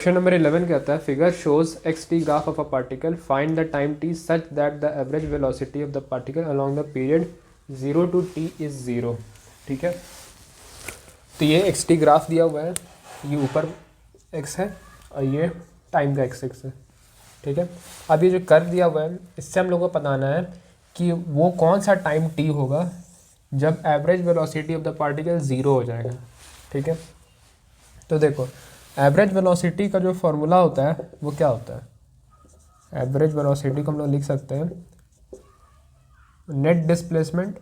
Question number 11 कहता है figure shows x T graph of a particle, find the time T such that the average velocity of the particle along the period 0 to t is 0। ठीक है, तो ये x T graph दिया हुआ है, ये ऊपर एक्स है और ये टाइम का एक्स एक्स है। ठीक है, अब ये जो कर्व दिया हुआ है इससे हम लोग को बताना है कि वो कौन सा टाइम टी होगा जब average velocity of the particle 0 हो जाएगा। ठीक है, तो देखो एवरेज वेलोसिटी का जो फॉर्मूला होता है वो क्या होता है, एवरेज वेलोसिटी को हम लोग लिख सकते हैं net displacement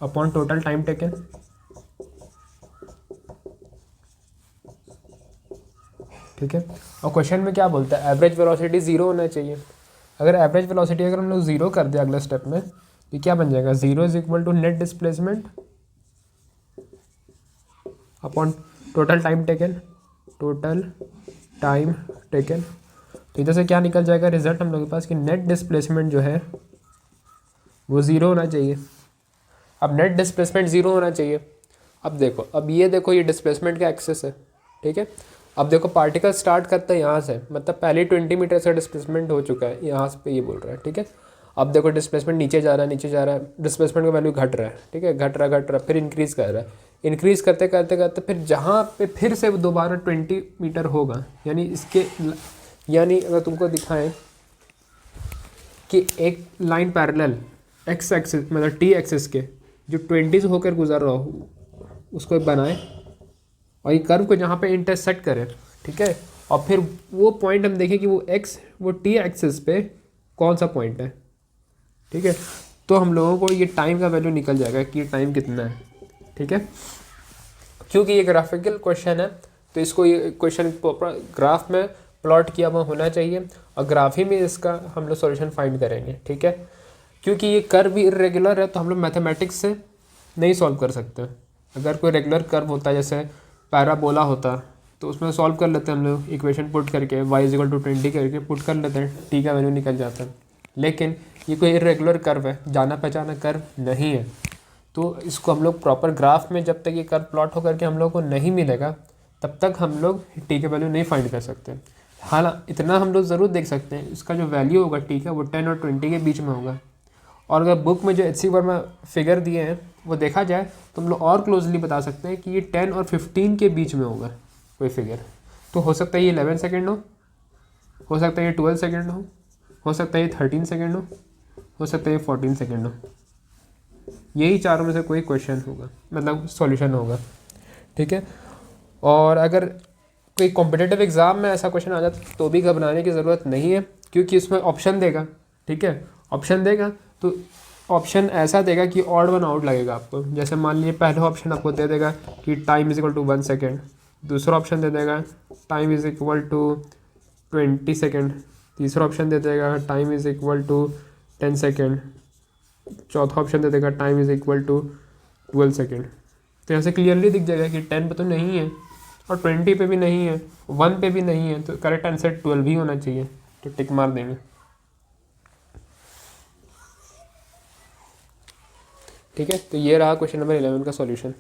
upon total time taken. ठीक है, और क्वेश्चन में क्या बोलता है, एवरेज वेलोसिटी 0 होना चाहिए। अगर एवरेज वेलोसिटी अगर हम लोग 0 कर दिया अगले स्टेप में, ये क्या बन जाएगा, 0 is equal to net displacement upon total time taken, total time taken. तो इधर से क्या निकल जाएगा रिजल्ट हम लोग के पास कि नेट डिस्प्लेसमेंट जो है वो 0 होना चाहिए। अब नेट डिस्प्लेसमेंट 0 होना चाहिए। अब देखो, अब ये देखो ये डिस्प्लेसमेंट का एक्सेस है। ठीक है, अब देखो पार्टिकल स्टार्ट करता है यहाँ से, मतलब पहले 20 मीटर से डिस्प्लेसमेंट हो चुका है, यहाँ पे ये बोल रहा है। ठीक है, अब देखो डिस्प्लेसमेंट नीचे जा रहा है, नीचे जा रहा है, डिस्प्लेसमेंट का वैल्यू घट रहा है। ठीक है, घट रहा फिर इंक्रीज कर रहा है, इंक्रीज करते करते करते फिर जहाँ पे फिर से दोबारा 20 मीटर होगा, यानी अगर तुमको दिखाएं कि एक लाइन पैरेलल एक्स एक्सिस मतलब टी एक्सिस के जो 20 से होकर गुजर रहा हो उसको बनाए और ये कर्व को जहाँ पे इंटरसेक्ट करे। ठीक है, और फिर वो पॉइंट हम देखें कि वो एक्स वो टी एक्सिस पे कौन सा पॉइंट है। ठीक है, तो हम लोगों को ये टाइम का वैल्यू निकल जाएगा कि ये टाइम कितना है। ठीक है, क्योंकि ये ग्राफिकल क्वेश्चन है तो इसको ये क्वेश्चन ग्राफ में प्लॉट किया हुआ होना चाहिए और ग्राफ ही में इसका हम लोग सॉल्यूशन फाइंड करेंगे। ठीक है, क्योंकि ये कर्व भी इरेगुलर है तो हम लोग मैथमेटिक्स से नहीं सॉल्व कर सकते। अगर कोई रेगुलर कर्व होता है जैसे पैराबोला होता तो उसमें सॉल्व कर लेते हैं हम लोग, इक्वेशन पुट करके y=20 करके पुट कर लेते हैं, टी का वैल्यू निकल जाता है। लेकिन ये कोई इरेगुलर कर्व है, जाना पहचाना कर्व नहीं है, तो इसको हम लोग प्रॉपर ग्राफ में जब तक ये कर्व प्लॉट होकर के हम लोग को नहीं मिलेगा तब तक हम लोग टी का वैल्यू नहीं फाइंड कर सकते। हालांकि इतना हम लोग ज़रूर देख सकते हैं, इसका जो वैल्यू होगा टी का वो 10 और 20 के बीच में होगा। और अगर बुक में जो HC वर्मा फिगर दिए हैं वो देखा जाए तो हम लोग और क्लोजली बता सकते हैं कि ये 10 और 15 के बीच में होगा कोई फिगर। तो हो सकता है ये 11 सेकेंड हो सकता है ये 12 सेकेंड हो सकता है ये 13 सेकेंड हो सकता है ये 14 सेकेंड हो। यही चारों में से कोई क्वेश्चन होगा, मतलब सॉल्यूशन होगा। ठीक है, और अगर कोई कॉम्पिटिटिव एग्ज़ाम में ऐसा क्वेश्चन आ जाता तो भी घबराने की ज़रूरत नहीं है, क्योंकि इसमें ऑप्शन देगा। ठीक है, ऑप्शन देगा तो ऑप्शन ऐसा देगा कि ऑड वन आउट लगेगा आपको। जैसे मान लीजिए पहला ऑप्शन आपको दे देगा कि time is equal to 1 second, दूसरा ऑप्शन दे देगा time is equal to 20 second, तीसरा ऑप्शन दे देगा time is equal to 10 second, चौथा ऑप्शन दे देगा time is equal to 12 second. तो यहाँ से क्लियरली दिख जाएगा कि 10 पे तो नहीं है और 20 पे भी नहीं है, 1 पे भी नहीं है, तो करेक्ट आंसर 12 ही होना चाहिए, तो टिक मार देंगे। ठीक है, तो ये रहा क्वेश्चन नंबर 11 का सॉल्यूशन।